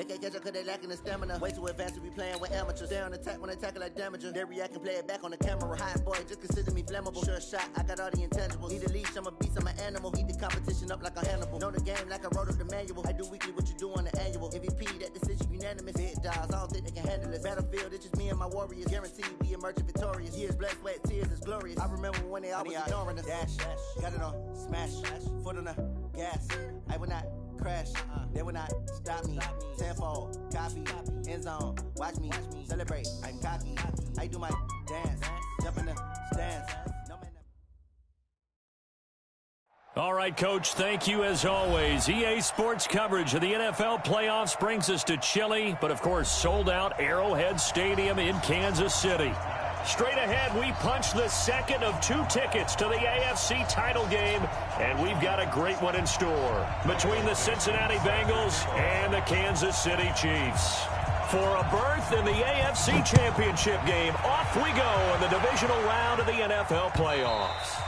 can't catch up cause they lacking the stamina. Way too advanced to be playing with amateurs. Stay on attack when they tackle like damager. They react and play it back on the camera. Hot boy, just consider me flammable. Sure shot, I got all the intangibles. Need a leash, I'm a beast, I'm an animal. Eat the competition up like a Hannibal. Know the game like I wrote up the manual. I do weekly what you do on the annual. MVP, that decision unanimous. Big dogs, I don't think they can handle it. Battlefield, it's just me and my warriors. Guaranteed we emerging victorious. Years, blood, sweat, tears is glorious. I remember when they always ignoring us. Dash, got it on, smash, foot on the gas. I will not crash, they will not stop me. Tenfold, copy, end zone, watch me celebrate. I'm cocky, I do my dance, jump in the stands. All right, Coach, thank you as always. EA Sports coverage of the NFL playoffs brings us to chilly, but of course sold-out Arrowhead Stadium in Kansas City. Straight ahead, we punch the second of 2 tickets to the AFC title game, and we've got a great one in store between the Cincinnati Bengals and the Kansas City Chiefs. For a berth in the AFC Championship game, off we go in the divisional round of the NFL playoffs.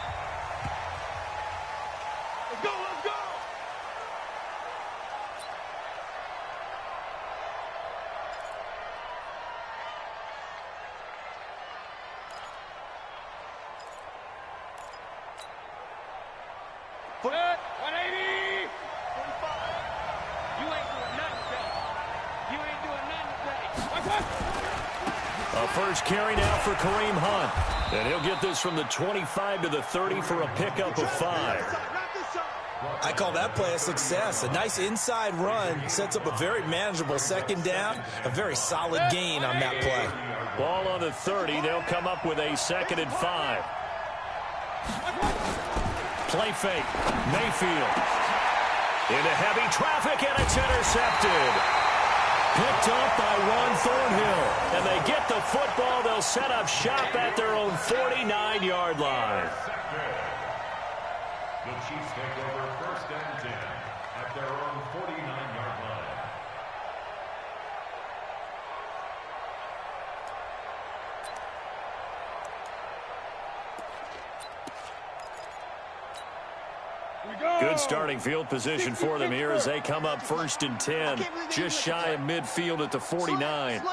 Let's go, let's go! Foot, 180! 45. You ain't doing nothing today. You ain't doing nothing today. A first carry now for Kareem Hunt. And he'll get this from the 25 to the 30 for a pickup of 5. I call that play a success. A nice inside run sets up a very manageable second down. A very solid gain on that play. Ball on the 30. They'll come up with a 2nd and 5. Play fake. Mayfield. Into heavy traffic, and it's intercepted. Picked up by Ron Thornhill. And they get the football. They'll set up shop at their own 49-yard line. The Chiefs take over 1st and 10 at their own 49-yard line. Good starting field position for them here as they come up 1st and 10, just shy of midfield at the 49.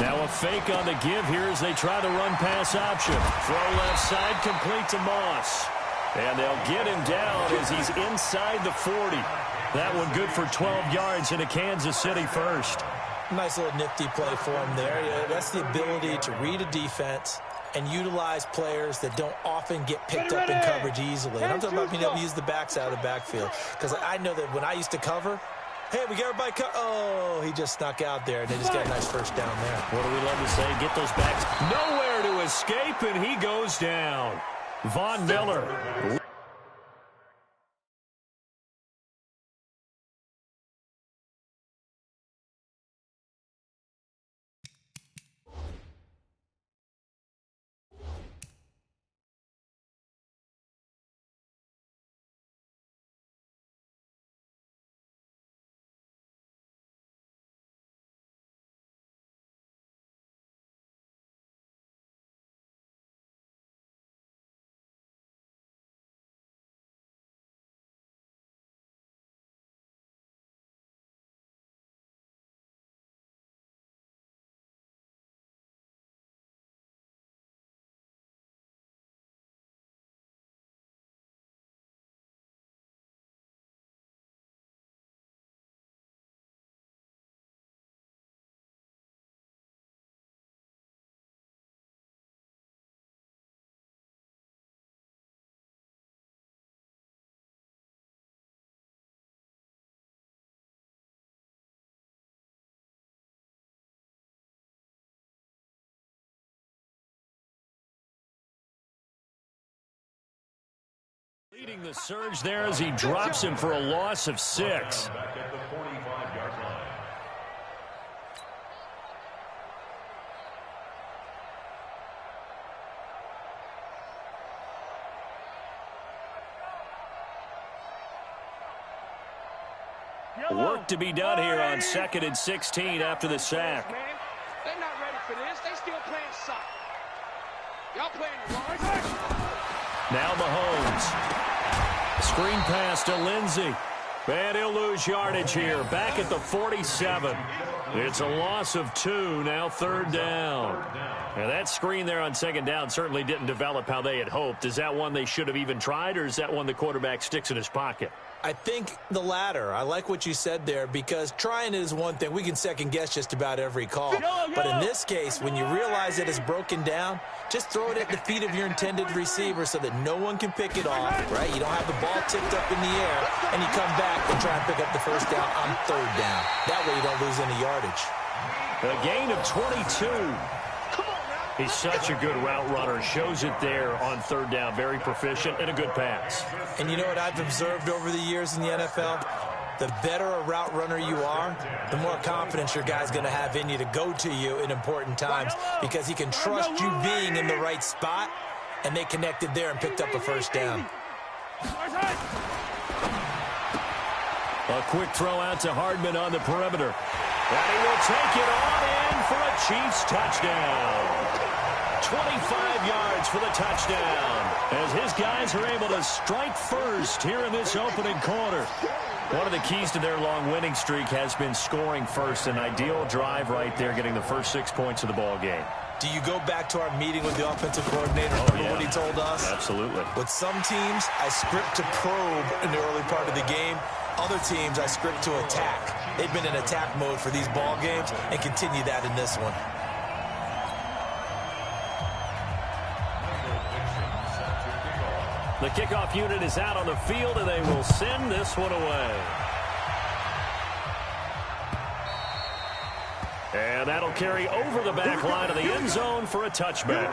Now a fake on the give here as they try the run-pass option. Throw left side, complete to Moss. And they'll get him down as he's inside the 40. That one good for 12 yards into Kansas City first. Nice little nifty play for him there. Yeah, that's the ability to read a defense and utilize players that don't often get picked up in coverage easily. And I'm talking about being able to use the backs out of the backfield. Because I know that when I used to cover, hey, we got everybody oh, he just snuck out there, and they just got a nice first down there. What do we love to say? Get those backs. Nowhere to escape, and he goes down. Von Miller. Leading the surge there as he drops him for a loss of 6. Back at the 45-yard line. Work to be done here on 2nd and 16 after the sack. They're not ready for this. They still playing soccer. Y'all playing the wrong. Now Mahomes. Screen pass to Lindsey. And he'll lose yardage here. Back at the 47. It's a loss of 2. Now 3rd down. Now that screen there on 2nd down certainly didn't develop how they had hoped. Is that one they should have even tried, or is that one the quarterback sticks in his pocket? I think the latter. I like what you said there, because trying it is one thing. We can second-guess just about every call. But in this case, when you realize that it's broken down, just throw it at the feet of your intended receiver so that no one can pick it off, right? You don't have the ball tipped up in the air, and you come back and try and pick up the 1st down on 3rd down. That way you don't lose any yardage. A gain of 22. He's such a good route runner. Shows it there on 3rd down. Very proficient and a good pass. And you know what I've observed over the years in the NFL? The better a route runner you are, the more confidence your guy's going to have in you to go to you in important times, because he can trust you being in the right spot, and they connected there and picked up a 1st down. A quick throw out to Hardman on the perimeter. And he will take it on in for a Chiefs touchdown. 25 yards for the touchdown, as his guys are able to strike first here in this opening quarter. One of the keys to their long winning streak has been scoring first. An ideal drive right there, getting the first 6 points of the ball game. Do you go back to our meeting with the offensive coordinator? Remember what he told us? Absolutely. With some teams, I script to probe in the early part of the game. Other teams, I script to attack. They've been in attack mode for these ball games and continue that in this one. The kickoff unit is out on the field, and they will send this one away. And that'll carry over the back line of the end zone for a touchback.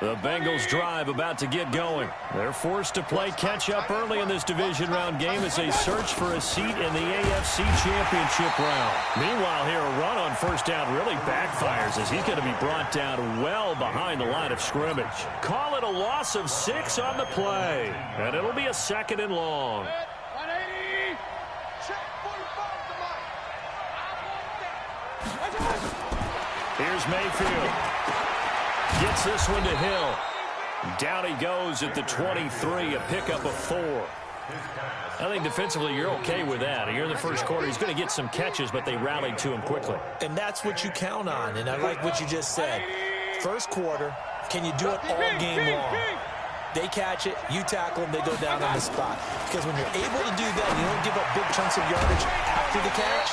The Bengals drive about to get going. They're forced to play catch-up early in this division round game as they search for a seat in the AFC Championship round. Meanwhile, here a run on 1st down really backfires as he's going to be brought down well behind the line of scrimmage. Call it a loss of 6 on the play, and it'll be a 2nd and long. Here's Mayfield. Gets this one to Hill. Down he goes at the 23, a pickup of 4. I think defensively you're okay with that. You're in the first quarter. He's going to get some catches, but they rallied to him quickly. And that's what you count on, and I like what you just said. First quarter, can you do it all game long? They catch it, you tackle them, they go down on the spot. Because when you're able to do that, you don't give up big chunks of yardage after the catch.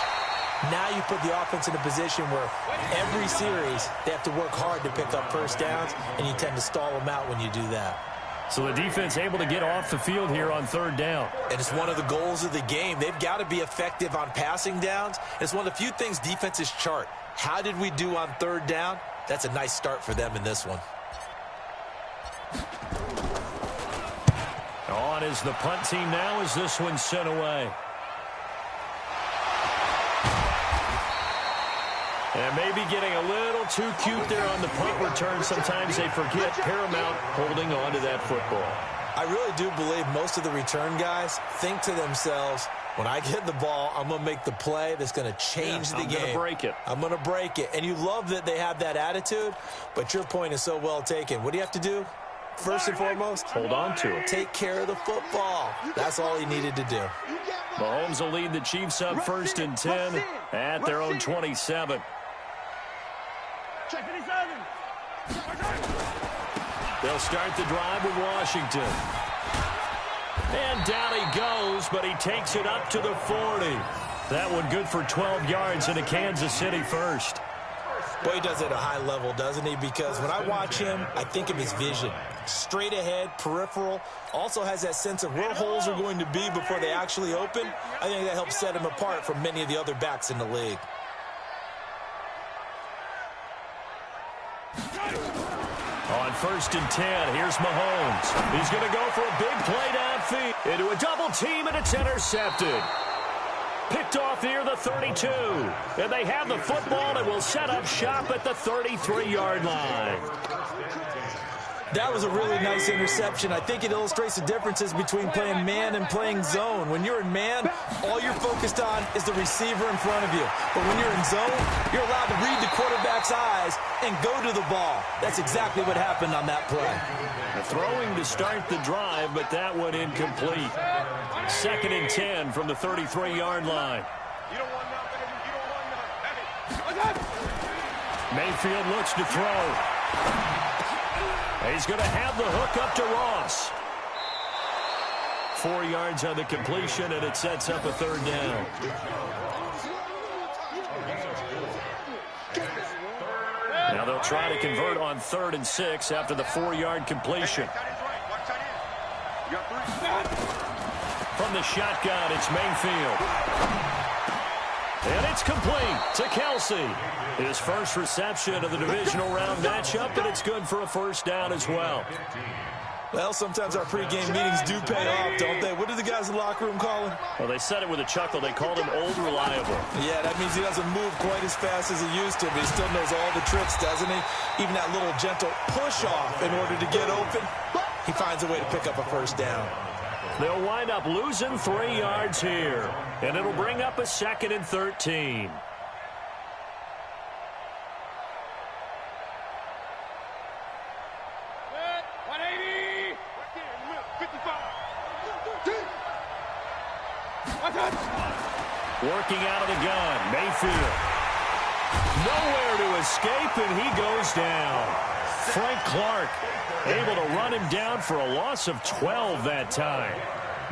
Now you put the offense in a position where every series they have to work hard to pick up 1st downs, and you tend to stall them out when you do that. So the defense able to get off the field here on 3rd down. And it's one of the goals of the game. They've got to be effective on passing downs. It's one of the few things defenses chart. How did we do on 3rd down? That's a nice start for them in this one. On is the punt team now as this one's sent away. And maybe getting a little too cute there on the punt return. Sometimes they forget Paramount holding on to that football. I really do believe most of the return guys think to themselves, when I get the ball, I'm going to make the play that's going to change the game. I'm going to break it. I'm going to break it. And you love that they have that attitude, but your point is so well taken. What do you have to do? First and foremost, hold on to it. Take care of the football. That's all he needed to do. Mahomes will lead the Chiefs up 1st and 10 at their own 27. They'll start the drive with Washington. And down he goes, but he takes it up to the 40. That one good for 12 yards into Kansas City 1st. Boy, he does it at a high level, doesn't he? Because when I watch him, I think of his vision. Straight ahead, peripheral. Also has that sense of where holes are going to be before they actually open. I think that helps set him apart from many of the other backs in the league. On 1st and 10, here's Mahomes. He's going to go for a big play downfield. Into a double team, and it's intercepted. Picked off near the 32. And they have the football and will set up shop at the 33-yard line. That was a really nice interception. I think it illustrates the differences between playing man and playing zone. When you're in man, all you're focused on is the receiver in front of you. But when you're in zone, you're allowed to read the quarterback's eyes and go to the ball. That's exactly what happened on that play. Throwing to start the drive, but that one incomplete. 2nd and 10 from the 33-yard line. Mayfield looks to throw. He's going to have the hook up to Ross. 4 yards on the completion, and it sets up a 3rd down. Now they'll try to convert on 3rd and 6 after the 4-yard completion. From the shotgun, it's Mayfield. And it's complete to Kelsey. His first reception of the divisional round matchup, and it's good for a 1st down as well. Well, sometimes our pregame meetings do pay off, don't they? What do the guys in the locker room call him? Well, they said it with a chuckle. They called him Old Reliable. Yeah, that means he doesn't move quite as fast as he used to, but he still knows all the tricks, doesn't he? Even that little gentle push-off in order to get open, he finds a way to pick up a 1st down. They'll wind up losing 3 yards here, and it'll bring up a 2nd and 13. Working out of the gun, Mayfield. Nowhere to escape, and he goes down. Frank Clark able to run him down for a loss of 12 that time.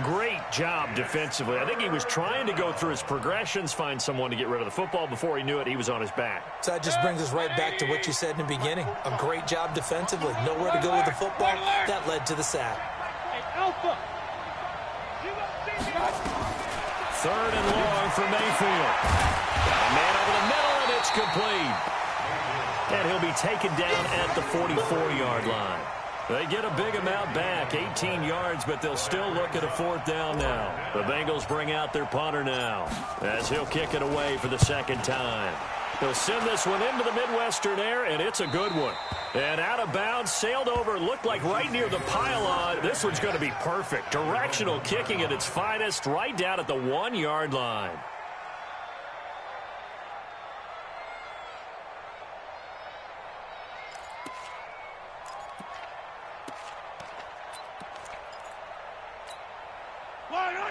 Great job defensively. I think he was trying to go through his progressions, find someone to get rid of the football. Before he knew it, he was on his back. So that just brings us right back to what you said in the beginning. A great job defensively. Nowhere to go with the football. That led to the sack. Third and long for Mayfield. Got a man over the middle, and it's complete. And he'll be taken down at the 44-yard line. They get a big amount back, 18 yards, but they'll still look at a 4th down now. The Bengals bring out their punter now, as he'll kick it away for the 2nd time. He'll send this one into the Midwestern air, and it's a good one. And out of bounds, sailed over, looked like right near the pylon. This one's going to be perfect. Directional kicking at its finest, right down at the 1-yard line.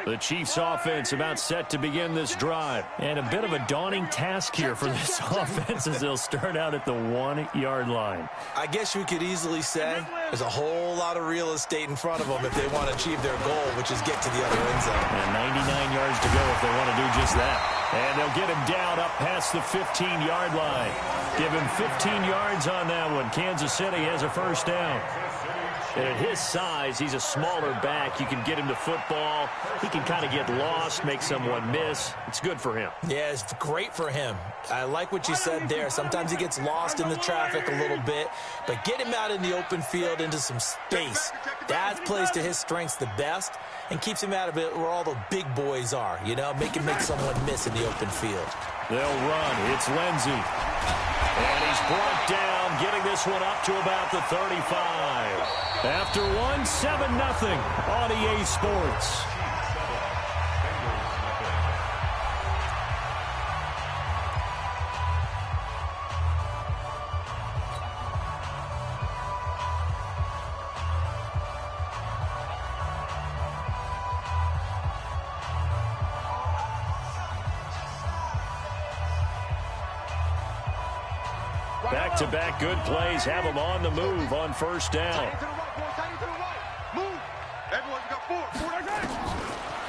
The Chiefs offense about set to begin this drive. And a bit of a daunting task here for this offense as they'll start out at the 1-yard line. I guess you could easily say there's a whole lot of real estate in front of them if they want to achieve their goal, which is get to the other end zone. And 99 yards to go if they want to do just that. And they'll get him down up past the 15-yard line. Give him 15 yards on that one. Kansas City has a 1st down. And at his size, he's a smaller back. You can get him to football. He can kind of get lost, make someone miss. It's good for him. Yeah, it's great for him. I like what you said there. Sometimes he gets lost in the traffic a little bit, but get him out in the open field into some space. That plays to his strengths the best and keeps him out of it where all the big boys are, you know, make someone miss in the open field. They'll run. It's Lindsey. And he's brought down, getting this one up to about the 35. After 7-0 on EA Sports. Back-to-back good plays have them on the move on 1st down.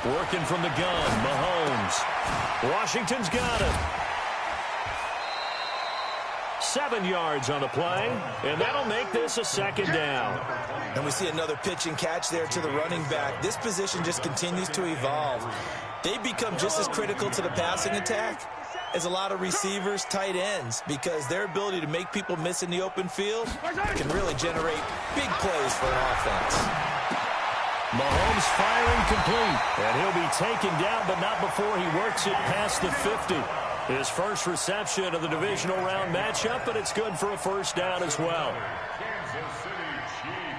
Working from the gun, Mahomes. Washington's got him. 7 yards on the play, and that'll make this a 2nd down. And we see another pitch and catch there to the running back. This position just continues to evolve. They become just as critical to the passing attack as a lot of receivers, tight ends, because their ability to make people miss in the open field can really generate big plays for an offense. Mahomes firing complete, and he'll be taken down, but not before he works it past the 50. His first reception of the divisional round matchup, but it's good for a 1st down as well. Kansas City Chiefs.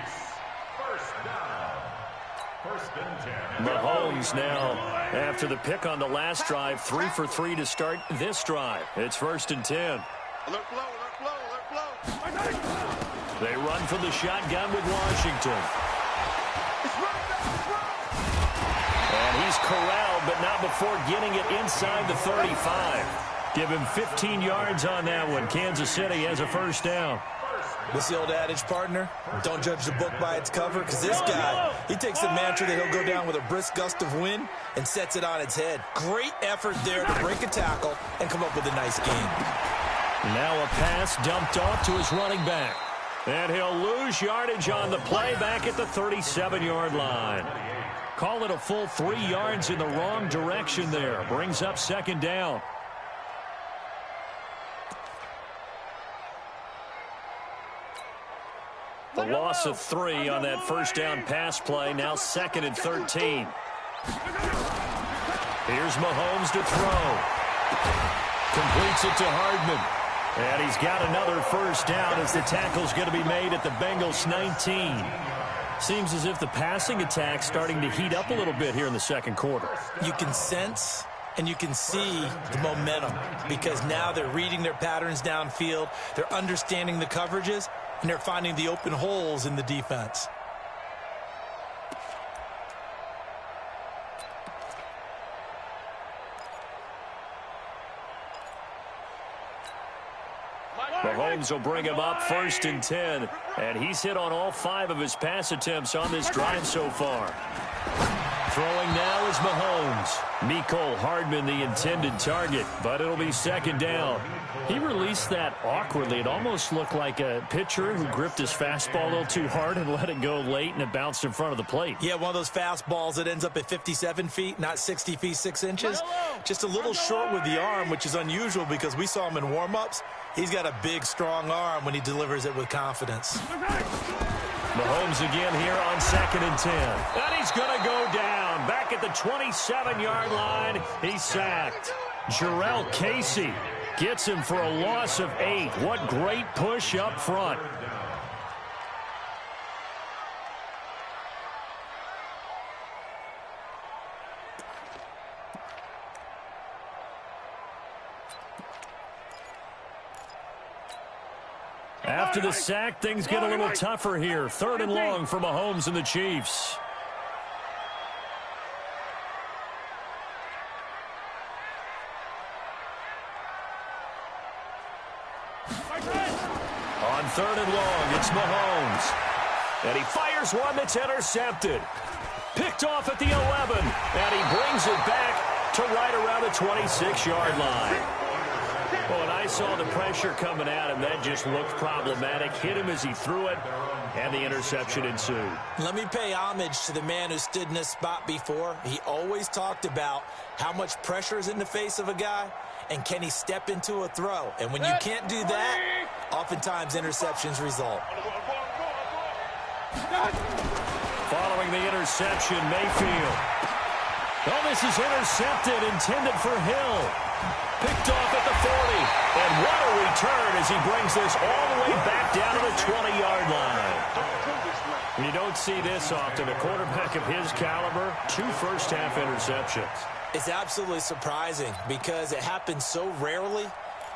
Mahomes now, after the pick on the last drive, 3 for 3 to start this drive. It's 1st and 10. They run from the shotgun with Washington. And he's corralled, but not before getting it inside the 35. Give him 15 yards on that one. Kansas City has a 1st down. What's the old adage, partner? Don't judge the book by its cover, because this guy, he takes the mantra that he'll go down with a brisk gust of wind and sets it on its head. Great effort there to break a tackle and come up with a nice game. Now a pass dumped off to his running back. And he'll lose yardage on the play back at the 37-yard line. Call it a full 3 yards in the wrong direction there. Brings up 2nd down. The loss of 3 on that 1st down pass play. Now 2nd and 13. Here's Mahomes to throw. Completes it to Hardman. And he's got another 1st down as the tackle's going to be made at the Bengals 19. Seems as if the passing attack's starting to heat up a little bit here in the 2nd quarter. You can sense and you can see the momentum because now they're reading their patterns downfield. They're understanding the coverages, and they're finding the open holes in the defense. Mahomes will bring him up 1st and 10. And he's hit on all 5 of his pass attempts on this drive so far. Throwing now is Mahomes. Mecole Hardman the intended target, but it'll be 2nd down. He released that awkwardly. It almost looked like a pitcher who gripped his fastball a little too hard and let it go late, and it bounced in front of the plate. Yeah, one of those fastballs that ends up at 57 feet, not 60 feet 6 inches. Just a little short with the arm, which is unusual because we saw him in warm-ups. He's got a big, strong arm when he delivers it with confidence. Mahomes again here on 2nd and 10. And he's going to go down. Back at the 27-yard line, he's sacked. Jarrell Casey gets him for a loss of 8. What great push up front. After the sack, things get a little tougher here. 3rd and long for Mahomes and the Chiefs. On 3rd and long, it's Mahomes. And he fires one that's intercepted. Picked off at the 11. And he brings it back to right around the 26-yard line. Well, when I saw the pressure coming at him, that just looked problematic. Hit him as he threw it, and the interception ensued. Let me pay homage to the man who stood in this spot before. He always talked about how much pressure is in the face of a guy, and can he step into a throw. And when you can't do that, oftentimes interceptions result. Following the interception, Mayfield. Oh, this is intercepted, intended for Hill. Picked off at the 40. And what a return as he brings this all the way back down to the 20-yard line. You don't see this often. A quarterback of his caliber, 2 first-half interceptions. It's absolutely surprising because it happens so rarely.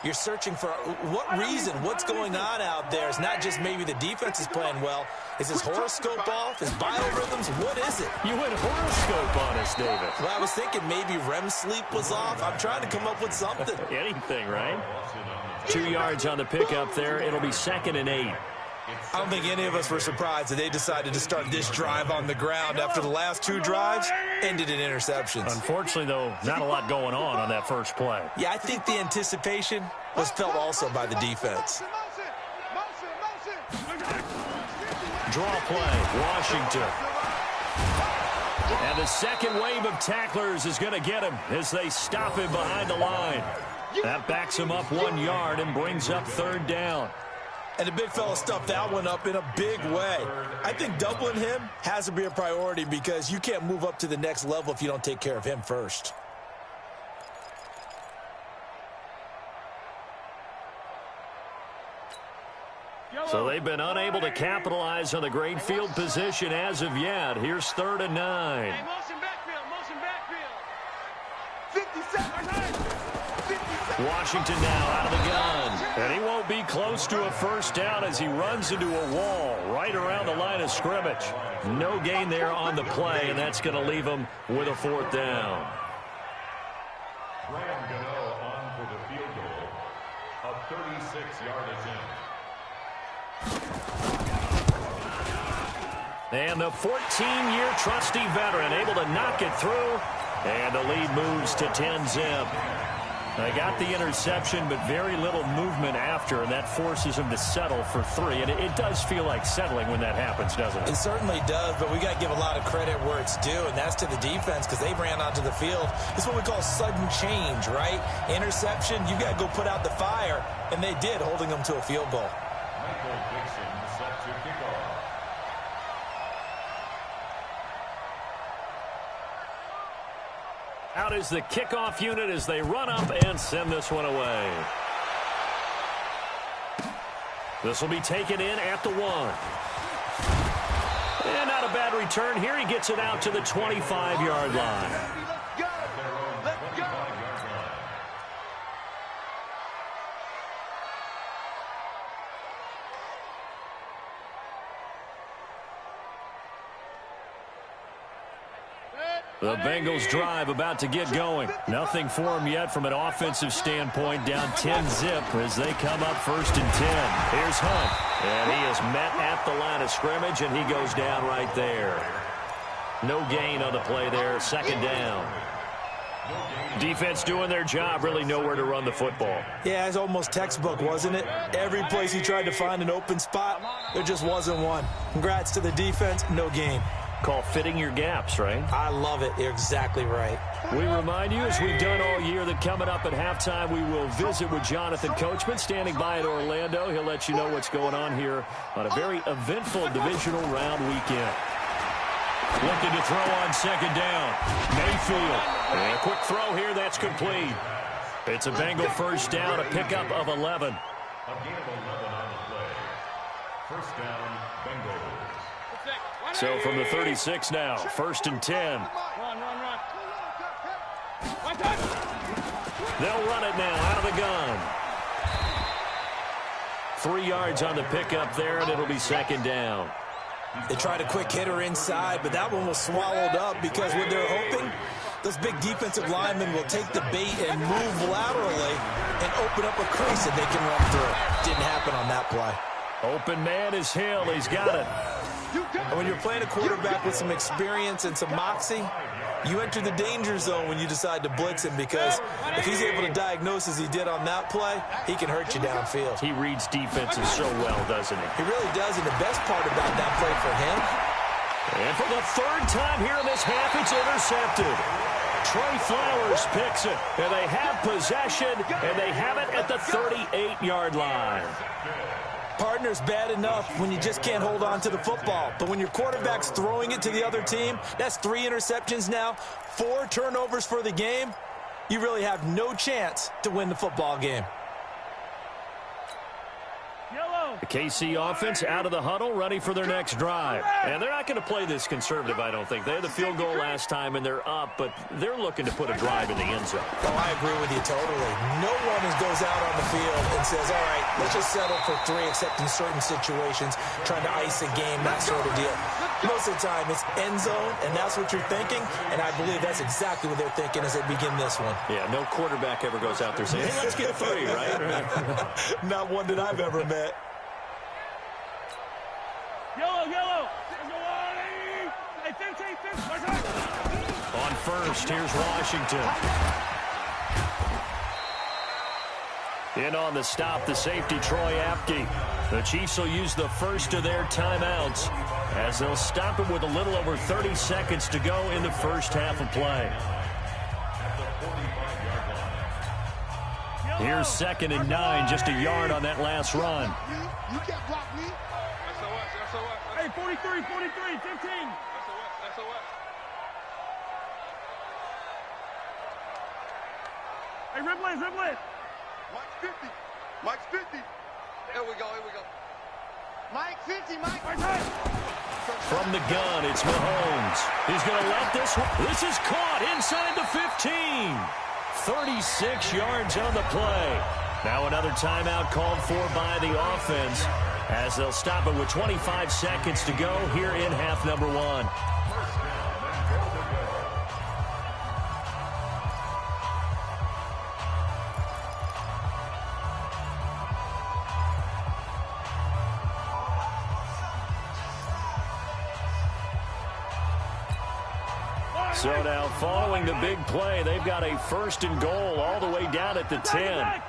You're searching for what reason, what's going on out there. It's not just maybe the defense is playing well. Is his horoscope off? His biorhythms? What is it? You went horoscope on us, David. Well, I was thinking maybe REM sleep was off. I'm trying to come up with something. Anything, right? 2 yards on the pickup there. It'll be 2nd and 8. I don't think any of us were surprised that they decided to start this drive on the ground after the last 2 drives ended in interceptions. Unfortunately, though, not a lot going on that first play. Yeah, I think the anticipation was felt also by the defense. Draw play, Washington. And the second wave of tacklers is going to get him as they stop him behind the line. That backs him up 1 yard and brings up 3rd down. And the big fella stuffed that one up in a big way. I think doubling him has to be a priority because you can't move up to the next level if you don't take care of him first. So they've been unable to capitalize on the great field position as of yet. Here's 3rd and 9. Hey, motion back. Washington now out of the gun. And he won't be close to a first down as he runs into a wall right around the line of scrimmage. No gain there on the play, and that's going to leave him with a fourth down. Graham Gano on for the field goal. A 36-yard attempt. And the 14-year trusty veteran able to knock it through. And the lead moves to 10-zip. They got the interception, but very little movement after, and that forces him to settle for 3. And it does feel like settling when that happens, doesn't it? It certainly does, but we got to give a lot of credit where it's due, and that's to the defense because they ran onto the field. It's what we call sudden change, right? Interception, you got to go put out the fire, and they did, holding them to a field goal. Michael Dixon set to kick off. Out is the kickoff unit as they run up and send this one away. This will be taken in at the 1. And not a bad return here. He gets it out to the 25-yard line. The Bengals drive about to get going. Nothing for them yet from an offensive standpoint. Down 10-zip as they come up 1st and 10. Here's Hunt. And he is met at the line of scrimmage, and he goes down right there. No gain on the play there. 2nd down. Defense doing their job. Really nowhere to run the football. Yeah, it's almost textbook, wasn't it? Every place he tried to find an open spot, there just wasn't one. Congrats to the defense. No gain. Call fitting your gaps, right? I love it. You're exactly right. We remind you, as we've done all year, that coming up at halftime, we will visit with Jonathan Coachman, standing by in Orlando. He'll let you know what's going on here on a very eventful divisional round weekend. Looking to throw on 2nd down. Mayfield. And a quick throw here. That's complete. It's a Bengal first down, a pickup of 11. A gain of 11 on the play. First down, Bengals. So from the 36 now, 1st and 10. Run. They'll run it now out of the gun. 3 yards on the pickup there, and it'll be 2nd down. They tried a quick hitter inside, but that one was swallowed up because what they're hoping, those big defensive linemen will take the bait and move laterally and open up a crease that they can run through. Didn't happen on that play. Open man is Hill. He's got it. And when you're playing a quarterback with some experience and some moxie, you enter the danger zone when you decide to blitz him because if he's able to diagnose as he did on that play, he can hurt you downfield. He reads defenses so well, doesn't he? He really does, and the best part about that play for him. And for the 3rd time here in this half, it's intercepted. Trey Flowers picks it, and they have possession, and they have it at the 38-yard line. Partner's bad enough when you just can't hold on to the football. But when your quarterback's throwing it to the other team, that's 3 interceptions now, 4 turnovers for the game. You really have no chance to win the football game. The KC offense out of the huddle, ready for their next drive. And they're not going to play this conservative, I don't think. They had the field goal last time, and they're up, but they're looking to put a drive in the end zone. Oh, I agree with you totally. No one goes out on the field and says, all right, let's just settle for 3, except in certain situations, trying to ice a game, that sort of deal. Most of the time, it's end zone, and that's what you're thinking, and I believe that's exactly what they're thinking as they begin this one. Yeah, no quarterback ever goes out there saying, hey, let's get 3, right? Not one that I've ever met. Yellow. On first, here's Washington. In on the stop, the safety, Troy Apke. The Chiefs will use the first of their timeouts as they'll stop it with a little over 30 seconds to go in the first half of play. Here's 2nd and 9, just a yard on that last run. You can't block me. Hey, 43, 15. Hey, Ripley. Mike's 50. Here we go. Mike 50, Mike. From the gun, it's Mahomes. He's going to let this one. This is caught inside the 15. 36 yards on the play. Now another timeout called for by the offense as they'll stop it with 25 seconds to go here in half number one. So now, following the big play, they've got a first and goal all the way down at the 10.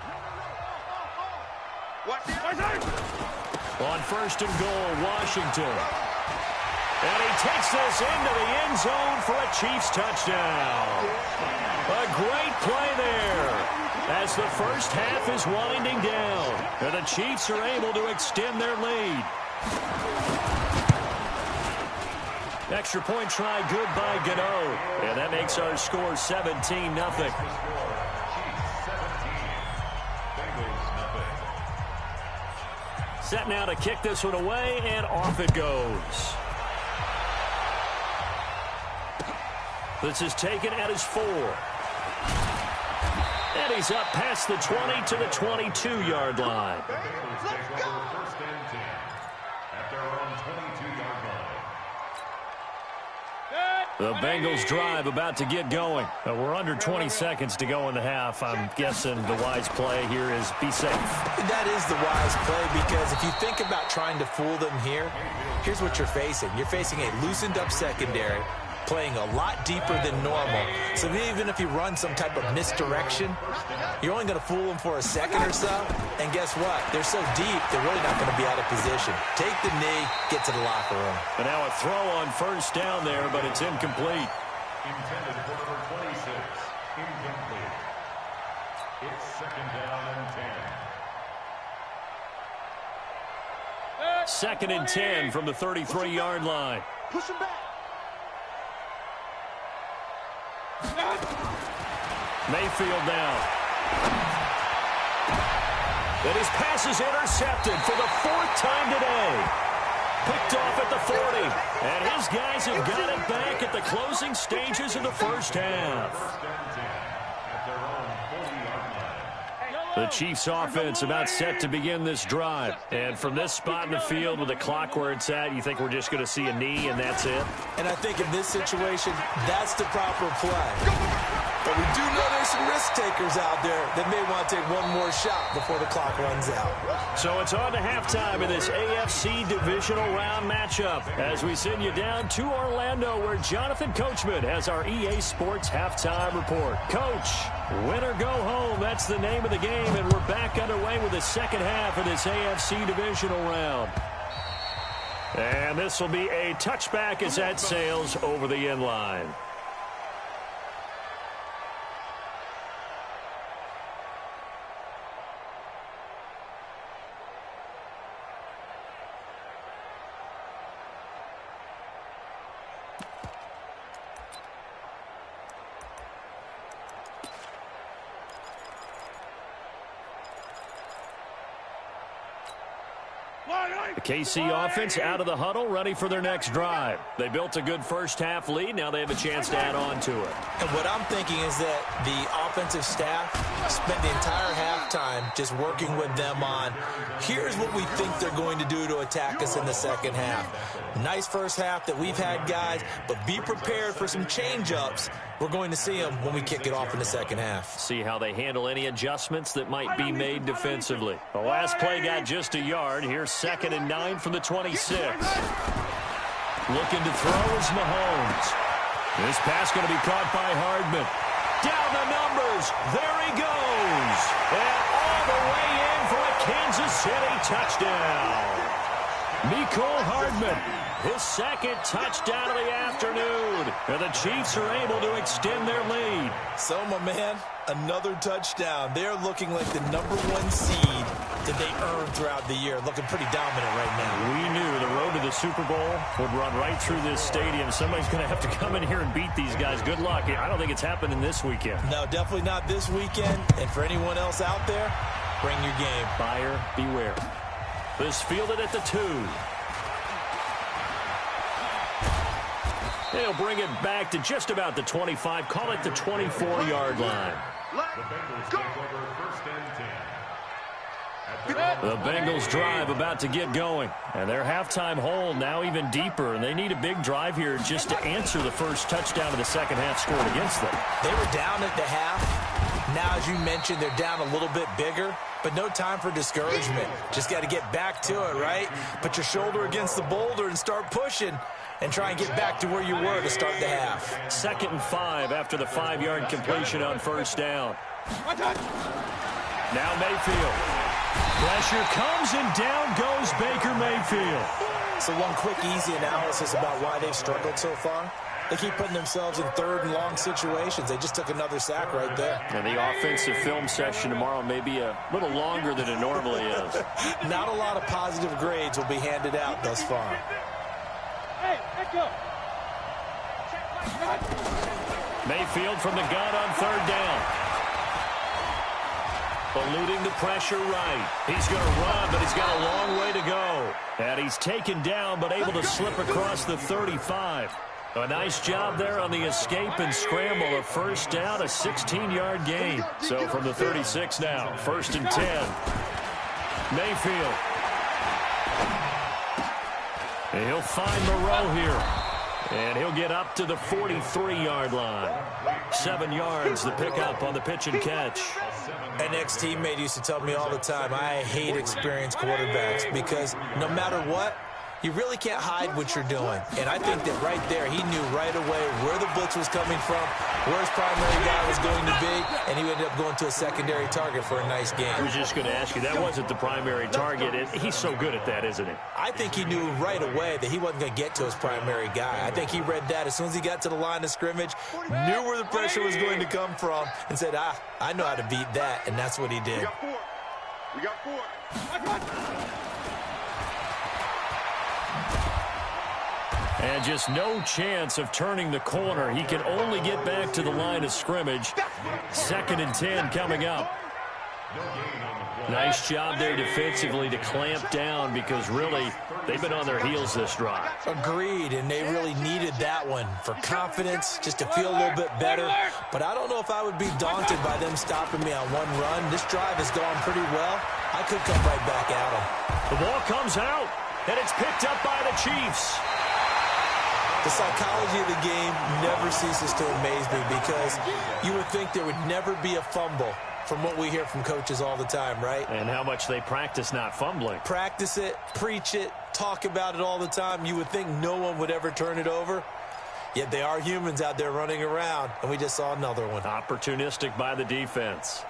On first and goal, Washington. And he takes this into the end zone for a Chiefs touchdown. A great play there as the first half is winding down. And the Chiefs are able to extend their lead. Extra point try good by Gano. And that makes our score 17-0. Set now to kick this one away, and off it goes. This is taken at his 4. And he's up past the 20 to the 22-yard line. First and 10 at their own 22-yard line. The Bengals drive about to get going. We're under 20 seconds to go in the half. I'm guessing the wise play here is be safe. That is the wise play, because if you think about trying to fool them here, here's what you're facing. You're facing a loosened up secondary, playing a lot deeper than normal. So even if you run some type of misdirection, you're only going to fool them for a second or so. And guess what? They're so deep, they're really not going to be out of position. Take the knee, get to the locker room. And now a throw on first down there, but it's incomplete. Intended for number 26. Incomplete. It's second down and 10. Second and 10 from the 33-yard line. Push him back. Mayfield down. And his pass is intercepted for the 4th time today. Picked off at the 40. And his guys have got it back at the closing stages of the first half. First and 10 at their own 40-yard line. The Chiefs offense about set to begin this drive. And from this spot in the field with the clock where it's at, you think we're just going to see a knee and that's it? And I think in this situation, that's the proper play. But we do know there's some risk takers out there that may want to take one more shot before the clock runs out. So it's on to halftime in this AFC divisional round matchup as we send you down to Orlando, where Jonathan Coachman has our EA Sports halftime report. Coach, win or go home, that's the name of the game, and we're back underway with the second half of this AFC divisional round. And this will be a touchback as that sails over the end line. The KC offense out of the huddle, ready for their next drive. They built a good first half lead. Now they have a chance to add on to it. And what I'm thinking is that the offensive staff spent the entire halftime just working with them on, here's what we think they're going to do to attack us in the second half. Nice first half that we've had, guys, but be prepared for some change-ups. We're going to see them when we kick it off in the second half. See how they handle any adjustments that might be made defensively. The last play got just a yard. Here's 2nd and 9 from the 26. Looking to throw is Mahomes. This pass going to be caught by Hardman. Down the numbers. There he goes. And all the way in for a Kansas City touchdown. Mecole Hardman, his second touchdown of the afternoon. And the Chiefs are able to extend their lead. So, my man, another touchdown. They're looking like the #1 seed that they earned throughout the year. Looking pretty dominant right now. We knew the road to the Super Bowl would run right through this stadium. Somebody's going to have to come in here and beat these guys. Good luck. I don't think it's happening this weekend. No, definitely not this weekend. And for anyone else out there, bring your game. Buyer beware. This fielded at the 2. They'll bring it back to just about the 25. Call it the 24-yard line. The Bengals take over first and 10. The Bengals drive about to get going. And their halftime hole now even deeper. And they need a big drive here just to answer the first touchdown of the second half scored against them. They were down at the half. Now, as you mentioned, they're down a little bit bigger. But no time for discouragement. Just got to get back to it, right? Put your shoulder against the boulder and start pushing. And try and get back to where you were to start the half. 2nd and 5 after the 5-yard completion on first down. Now Mayfield. Pressure comes and down goes Baker Mayfield. So one quick, easy analysis about why they've struggled so far. They keep putting themselves in 3rd and long situations. They just took another sack right there. And the offensive film session tomorrow may be a little longer than it normally is. Not a lot of positive grades will be handed out thus far. Hey, let's go. Mayfield from the gun on 3rd down. Eluding the pressure right. He's going to run, but he's got a long way to go. And he's taken down, but able to slip across the 35. A nice job there on the escape and scramble. A first down, a 16-yard gain. So from the 36 now, 1st and 10. Mayfield. And he'll find Moreau here. And he'll get up to the 43-yard line. 7 yards, the pickup on the pitch and catch. An ex-teammate used to tell me all the time, I hate experienced quarterbacks because no matter what, you really can't hide what you're doing. And I think that right there, he knew right away where the blitz was coming from, where his primary guy was going to be, and he ended up going to a secondary target for a nice game. I was just going to ask you, that wasn't the primary target. He's so good at that, isn't he? I think he knew right away that he wasn't going to get to his primary guy. I think he read that as soon as he got to the line of scrimmage, knew where the pressure was going to come from, and said, I know how to beat that, and that's what he did. We got four. And just no chance of turning the corner. He can only get back to the line of scrimmage. 2nd and 10 coming up. Nice job there defensively to clamp down because really they've been on their heels this drive. Agreed, and they really needed that one for confidence, just to feel a little bit better. But I don't know if I would be daunted by them stopping me on one run. This drive has gone pretty well. I could come right back at them. The ball comes out, and it's picked up by the Chiefs. The psychology of the game never ceases to amaze me because you would think there would never be a fumble from what we hear from coaches all the time, right? And how much they practice not fumbling. Practice it, preach it, talk about it all the time. You would think no one would ever turn it over. Yet they are humans out there running around, and we just saw another one. Opportunistic by the defense.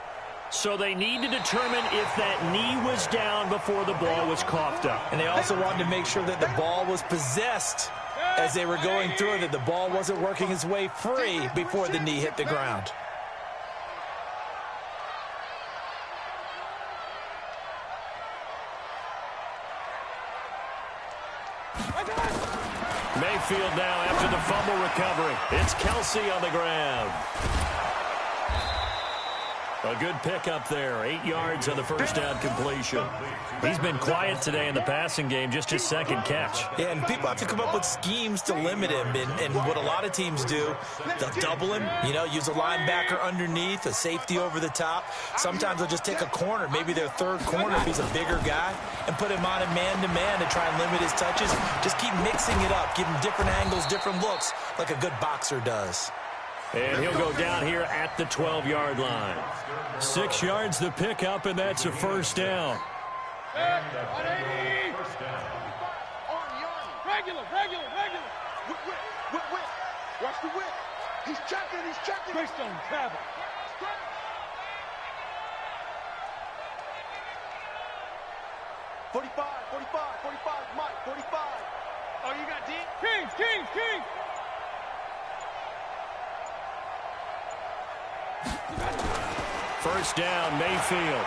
So they need to determine if that knee was down before the ball was coughed up. And they also wanted to make sure that the ball was possessed as they were going through it, that the ball wasn't working its way free before the knee hit the ground. Mayfield now after the fumble recovery. It's Kelsey on the ground. A good pickup there. 8 yards on the first down completion. He's been quiet today in the passing game, just his 2nd catch. Yeah, and people have to come up with schemes to limit him. And what a lot of teams do, they'll double him, use a linebacker underneath, a safety over the top. Sometimes they'll just take a corner, maybe their 3rd corner if he's a bigger guy, and put him on a man-to-man to try and limit his touches. Just keep mixing it up, give him different angles, different looks, like a good boxer does. And he'll go down here at the 12-yard line. 6 yards the pickup, and that's a first down. Regular. Whip. Watch the whip. He's checking. Greystone, travel. Forty-five, Mike, 45. Oh, you got deep? Kings. First down, Mayfield.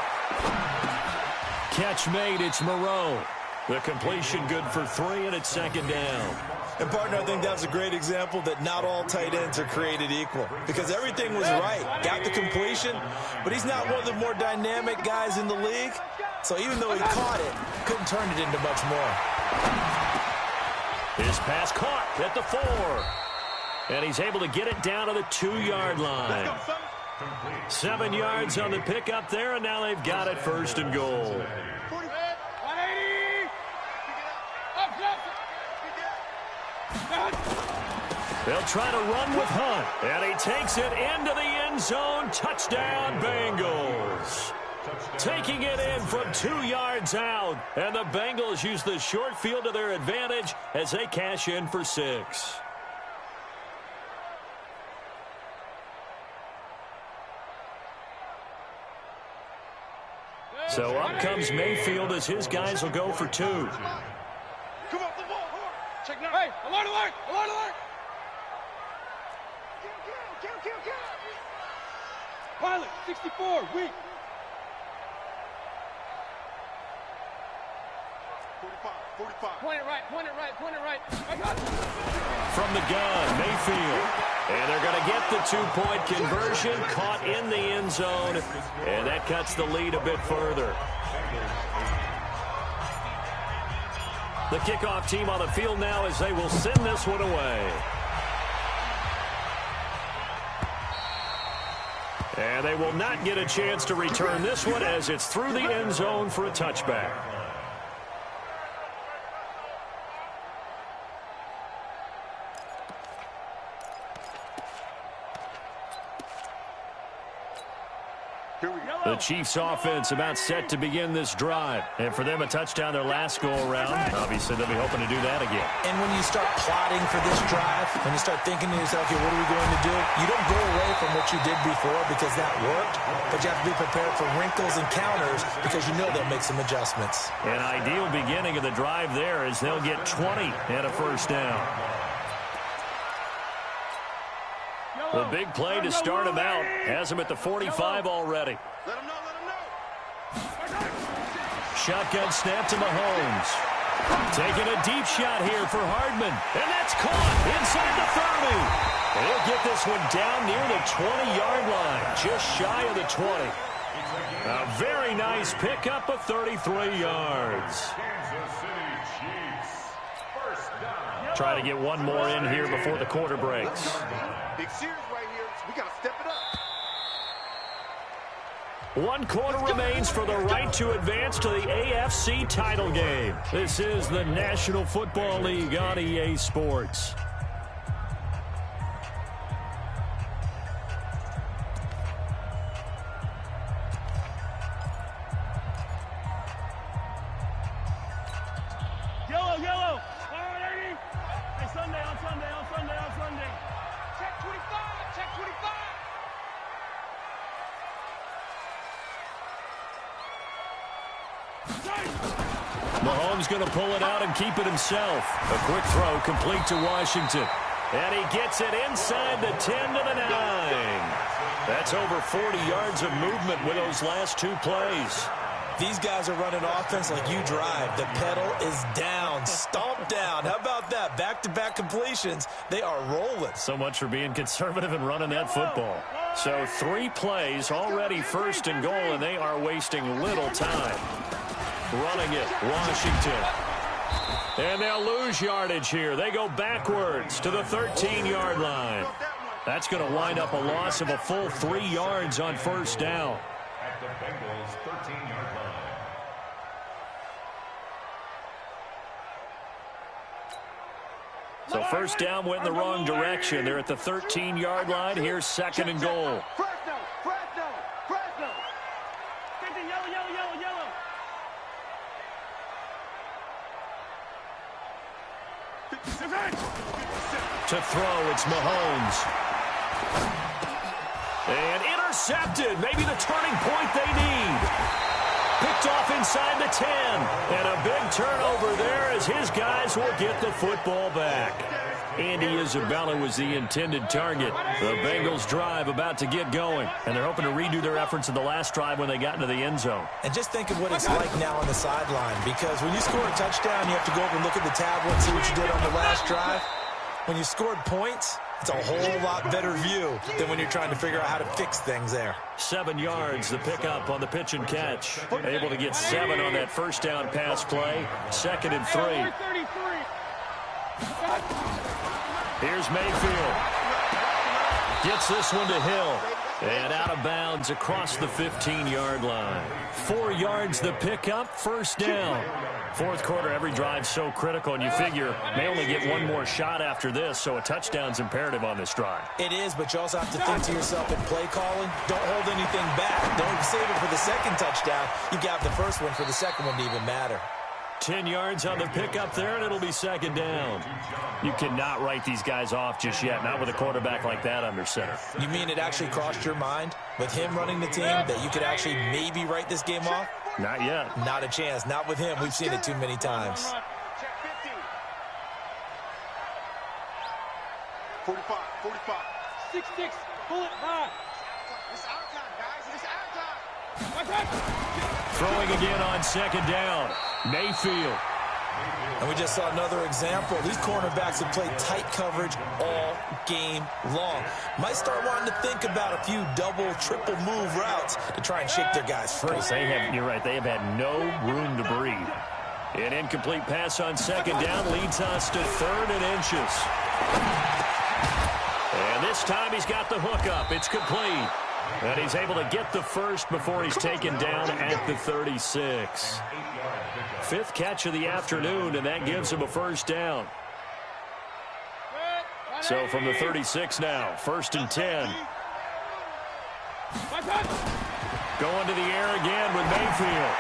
Catch made, it's Moreau. The completion good for 3, and it's 2nd down. And, partner, I think that's a great example that not all tight ends are created equal because everything was right. Got the completion, but he's not one of the more dynamic guys in the league. So even though he caught it, couldn't turn it into much more. His pass caught at the 4. And he's able to get it down to the 2-yard line. 7 yards on the pickup there, and now they've got it 1st and goal. They'll try to run with Hunt, and he takes it into the end zone. Touchdown, Bengals. Taking it in from 2 yards out, and the Bengals use the short field to their advantage as they cash in for 6. So up comes Mayfield as his guys will go for 2. Come off the ball. Check now. Hey, alert, alert, alert, alert. Kill. Pilot, 64, weak. 45. Point it right. I got it. From the gun, Mayfield. And they're going to get the 2-point conversion, caught in the end zone, and that cuts the lead a bit further. The kickoff team on the field now as they will send this one away. And they will not get a chance to return this one as it's through the end zone for a touchback. The Chiefs offense about set to begin this drive. And for them, a touchdown their last go-around. Obviously, they'll be hoping to do that again. And when you start plotting for this drive, when you start thinking to yourself, okay, what are we going to do? You don't go away from what you did before because that worked, but you have to be prepared for wrinkles and counters because you know they'll make some adjustments. An ideal beginning of the drive there is they'll get 20 and a 1st down. The big play to start him out has him at the 45 already. Let him know. Shotgun snap to Mahomes. Taking a deep shot here for Hardman. And that's caught inside the 30. And he'll get this one down near the 20-yard line, just shy of the 20. A very nice pickup of 33 yards. Kansas City Chiefs. 1st down. Try to get one more in here before the quarter breaks. Big series right here. We got to step it up. 1 quarter remains for the right to advance to the AFC title game. This is the National Football League on EA Sports. Yellow. Hey, Sunday. Check 25. Mahomes going to pull it out and keep it himself. A quick throw complete to Washington. And he gets it inside the 10 to the 9. That's over 40 yards of movement with those last 2 plays. These guys are running offense like you drive. The pedal is down, stomped down. How about that? Back-to-back completions. They are rolling. So much for being conservative and running that football. So 3 plays already 1st and goal, and they are wasting little time. Running it, Washington. And they'll lose yardage here. They go backwards to the 13-yard line. That's going to wind up a loss of a full 3 yards on 1st down. At the Bengals' 13-yard line. So 1st down went in the wrong direction. They're at the 13-yard line. Here's 2nd and goal. Fresno. Yellow. To throw, it's Mahomes. And intercepted. Maybe the turning point they need. Picked off inside the 10. And a big turnover there as his guys will get the football back. Andy Isabella was the intended target. The Bengals drive about to get going. And they're hoping to redo their efforts in the last drive when they got into the end zone. And just think of what it's like now on the sideline, because when you score a touchdown, you have to go over and look at the tablet and see what you did on the last drive. When you scored points, it's a whole lot better view than when you're trying to figure out how to fix things there. 7 yards, the pickup on the pitch and catch. Able to get 7 on that 1st down pass play. 2nd and 3. Here's Mayfield. Gets this one to Hill. And out of bounds across the 15-yard line. 4 yards the pickup, first down. Fourth quarter, every drive so critical, and you figure may only get one more shot after this, so a touchdown's imperative on this drive. It is, but you also have to think to yourself in play calling, don't hold anything back. Don't save it for the second touchdown. You got the first one for the second one to even matter. 10 yards on the pickup there, and it'll be second down. You cannot write these guys off just yet, not with a quarterback like that under center. You mean it actually crossed your mind with him running the team that you could actually maybe write this game off? Not yet. Not a chance. Not with him. We've seen it too many times. 45, 45. 6-6, pull it high. It's our time, guys. It's our time. Throwing again on second down. Mayfield. And we just saw another example. These cornerbacks have played tight coverage all game long. Might start wanting to think about a few double, triple move routes to try and shake their guys free. You're right, they have had no room to breathe. An incomplete pass on second down leads us to 3rd and inches. And this time he's got the hook up. It's complete. And he's able to get the first before he's taken down at the 36. 5th catch of the afternoon, and that gives him a first down. So from the 36 now, 1st and 10. Going to the air again with Mayfield.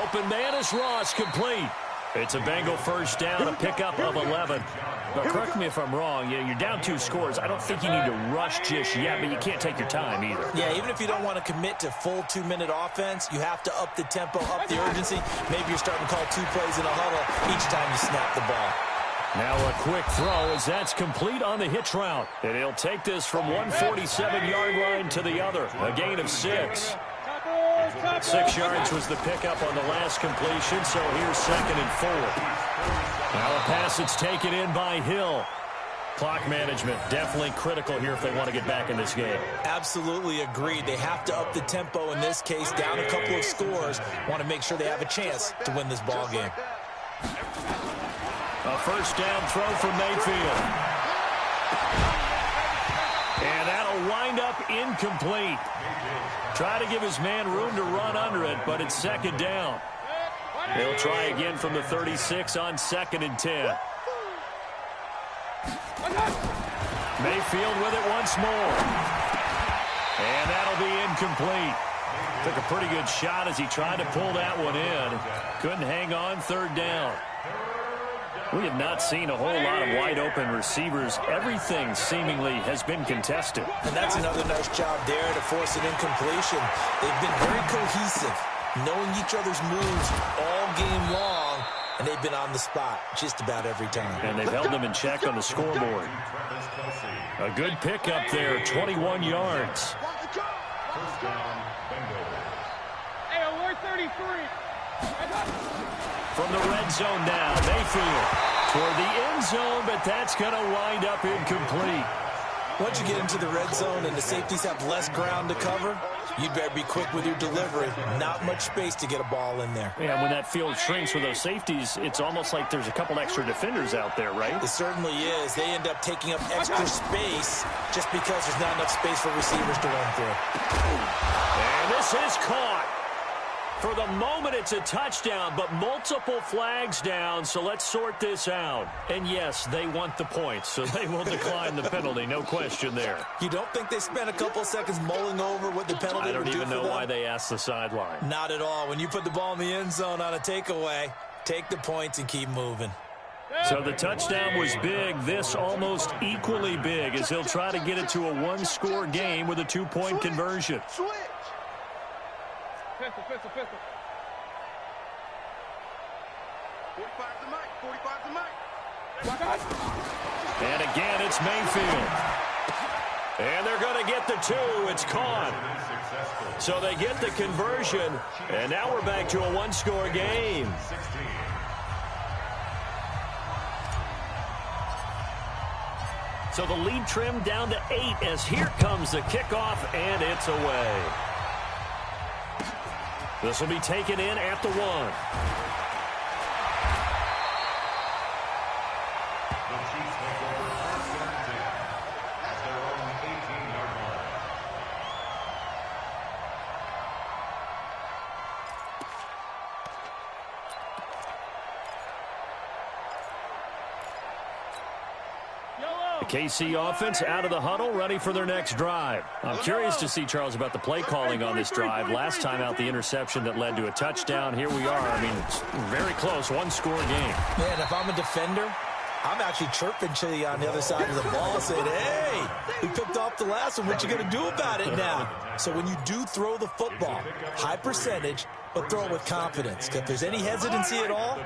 Open man is Ross, complete. It's a Bengal first down, a pickup of 11. But correct me if I'm wrong, you're down 2 scores. I don't think you need to rush just yet, but you can't take your time either. Yeah, even if you don't want to commit to full 2-minute offense, you have to up the tempo, up the urgency. Maybe you're starting to call 2 plays in a huddle each time you snap the ball. Now a quick throw as that's complete on the hitch route. And he'll take this from 147-yard line to the other. A gain of 6. 6 yards was the pickup on the last completion, so here's 2nd and 4. Now a pass that's taken in by Hill. Clock management definitely critical here if they want to get back in this game. Absolutely agreed. They have to up the tempo in this case, down a couple of scores. Want to make sure they have a chance to win this ball game. A first down throw from Mayfield. And that'll wind up incomplete. Try to give his man room to run under it, but it's 2nd down. They'll try again from the 36 on 2nd and 10. Mayfield with it once more. And that'll be incomplete. Took a pretty good shot as he tried to pull that one in. Couldn't hang on, 3rd down. We have not seen a whole lot of wide-open receivers. Everything seemingly has been contested. And that's another nice job there to force an incompletion. They've been very cohesive, knowing each other's moves all game long, and they've been on the spot just about every time. And they've held them in check on the scoreboard. A good pickup there, 21 yards. Hey, we're 33. From the red zone now, Mayfield toward the end zone, but that's going to wind up incomplete. Once you get into the red zone and the safeties have less ground to cover, you better be quick with your delivery. Not much space to get a ball in there. Yeah, when that field shrinks with those safeties, it's almost like there's a couple extra defenders out there, right? It certainly is. They end up taking up extra space just because there's not enough space for receivers to run through. And this is caught. For the moment, it's a touchdown, but multiple flags down, so let's sort this out. And yes, they want the points, so they will decline the penalty, no question there. You don't think they spent a couple seconds mulling over what the penalty would do for them? I don't even know why they asked the sideline. Not at all. When you put the ball in the end zone on a takeaway, take the points and keep moving. So the touchdown was big. This almost equally big as he'll try to get it to a one-score game with a 2-point conversion. Pistol. 45 to Mike. 45 to Mike. And again, it's Mayfield. And they're going to get the 2. It's caught. So they get the conversion. And now we're back to a one-score game. So the lead trimmed down to 8 as here comes the kickoff, and it's away. This will be taken in at the 1. The Chiefs take over 1st and 10 at their own KC offense out of the huddle, ready for their next drive. I'm curious to see, Charles, about the play calling on this drive. Last time out, the interception that led to a touchdown. Here we are. I mean, it's very close, one-score game. Man, if I'm a defender, I'm actually chirping to you on the other side of the ball, saying, hey, we picked off the last one. What you going to do about it now? So when you do throw the football, high percentage, but throw it with confidence. If there's any hesitancy at all,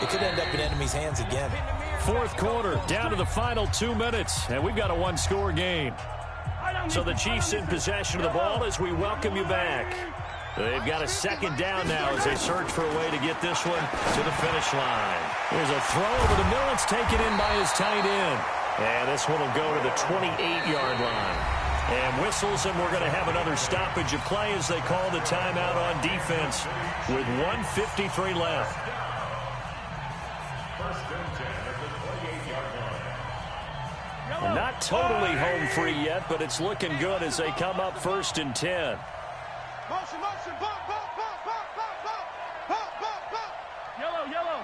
it could end up in enemy's hands again. Fourth quarter, down to the final 2 minutes, and we've got a one-score game. So the Chiefs in possession of the ball as we welcome you back. They've got a second down now as they search for a way to get this one to the finish line. There's a throw over the middle. It's taken in by his tight end. And this one will go to the 28-yard line. And whistles, and we're going to have another stoppage of play as they call the timeout on defense with 1:53 left. Not totally home free yet, but it's looking good as they come up 1st and 10. Motion, motion, bump, bump, bump, bump, bump, bump, bump, bump, bump. Yellow, yellow.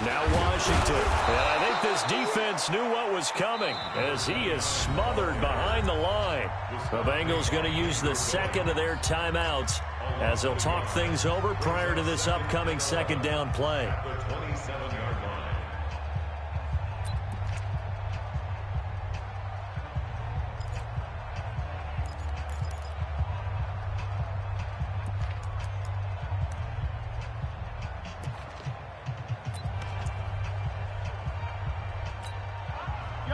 Now Washington. And I think this defense knew what was coming as he is smothered behind the line. The Bengals going to use the second of their timeouts as they'll talk things over prior to this upcoming second down play. The 27-yard line.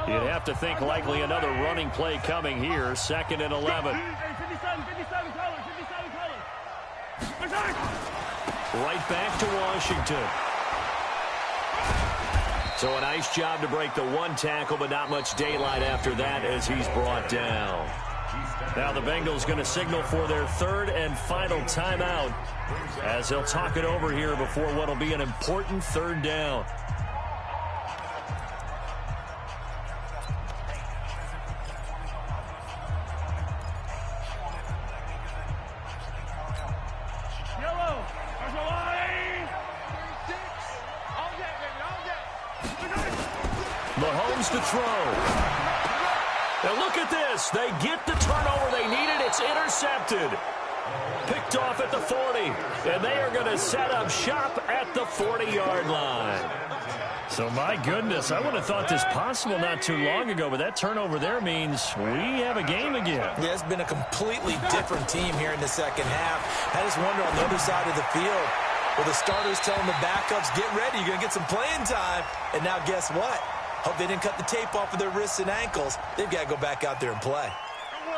You'd have to think likely another running play coming here. 2nd and 11. 57 colors, 57 colors. Right back to Washington. So a nice job to break the one tackle, but not much daylight after that as he's brought down. Now the Bengals going to signal for their 3rd and final timeout as they'll talk it over here before what will be an important 3rd down. Mahomes to throw. And look at this. They get the turnover they needed. It's intercepted. Picked off at the 40. And they are going to set up shop at the 40-yard line. So, my goodness, I would have thought this possible not too long ago, but that turnover there means we have a game again. Yeah, it's been a completely different team here in the second half. I just wonder on the other side of the field, where the starters telling the backups, get ready, you're going to get some playing time. And now guess what? Hope they didn't cut the tape off of their wrists and ankles. They've got to go back out there and play.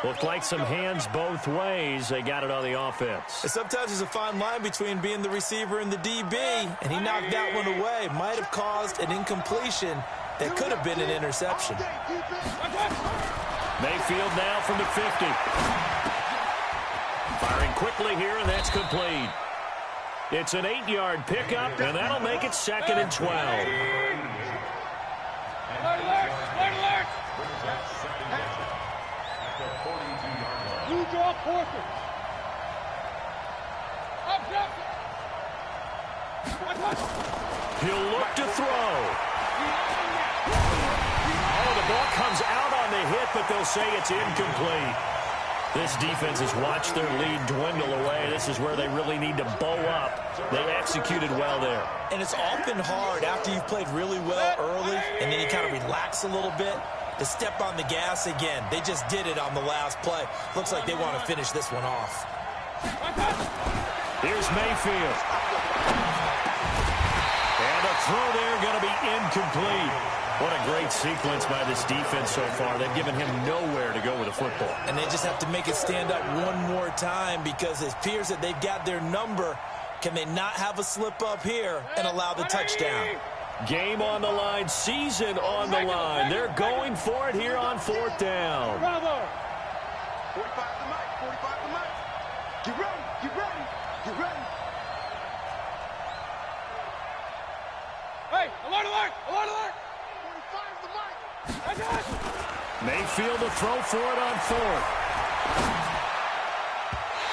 Looked like some hands both ways. They got it on the offense. And sometimes there's a fine line between being the receiver and the DB, and he knocked that one away. Might have caused an incompletion that could have been an interception. Mayfield now from the 50. Firing quickly here, and that's complete. It's an 8-yard pickup, and that'll make it 2nd and 12. Alert, alert, alert, alert. Blue draw, Porter. He'll look to throw. Oh, the ball comes out on the hit, but they'll say it's incomplete. This defense has watched their lead dwindle away. This is where they really need to bow up. They executed well there. And it's often hard after you've played really well early and then you kind of relax a little bit to step on the gas again. They just did it on the last play. Looks like they want to finish this one off. Here's Mayfield. And a throw there going to be incomplete. What a great sequence by this defense so far. They've given him nowhere to go with the football. And they just have to make it stand up one more time because it appears that they've got their number. Can they not have a slip up here and allow the touchdown? Game on the line, season on the line. They're going for it here on 4th down. Bravo. 45 to Mike, 45 to Mike. Get ready, get ready, get ready. Hey, alert, alert, alert, alert. 45 to Mike. I got it. Mayfield to throw for it on 4th.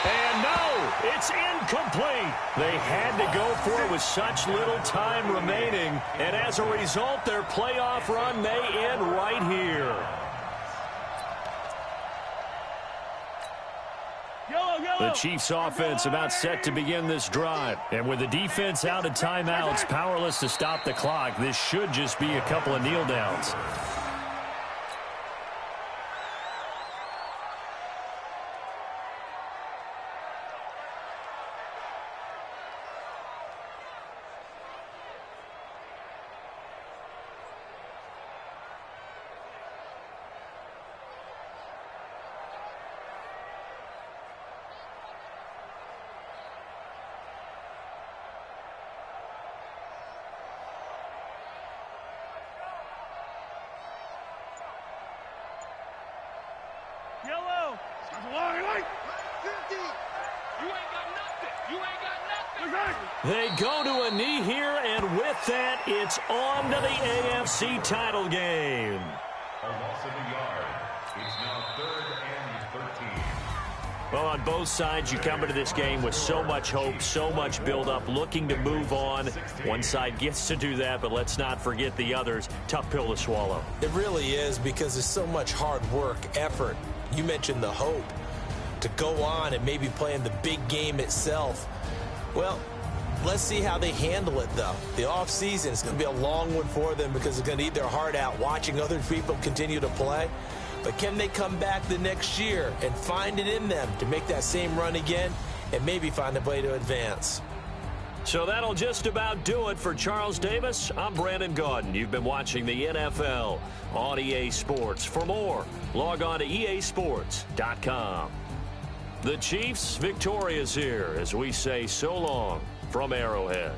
And no, it's incomplete. They had to go for it with such little time remaining. And as a result, their playoff run may end right here. The Chiefs offense about set to begin this drive. And with the defense out of timeouts, powerless to stop the clock, this should just be a couple of kneel downs. Yellow. You ain't got nothing. You ain't got nothing. They go to a knee here, and with that, it's on to the AFC title game. A loss of a yard. It's now 3rd and 13. Well, on both sides, you come into this game with so much hope, so much build-up, looking to move on. One side gets to do that, but let's not forget the others. Tough pill to swallow. It really is, because there's so much hard work, effort. You mentioned the hope to go on and maybe play in the big game itself. Well, let's see how they handle it, though. The offseason is going to be a long one for them because they're going to eat their heart out watching other people continue to play. But can they come back the next year and find it in them to make that same run again and maybe find a way to advance? So that'll just about do it for Charles Davis. I'm Brandon Gaudin. You've been watching the NFL on EA Sports. For more, log on to easports.com. The Chiefs victorious here as we say so long from Arrowhead.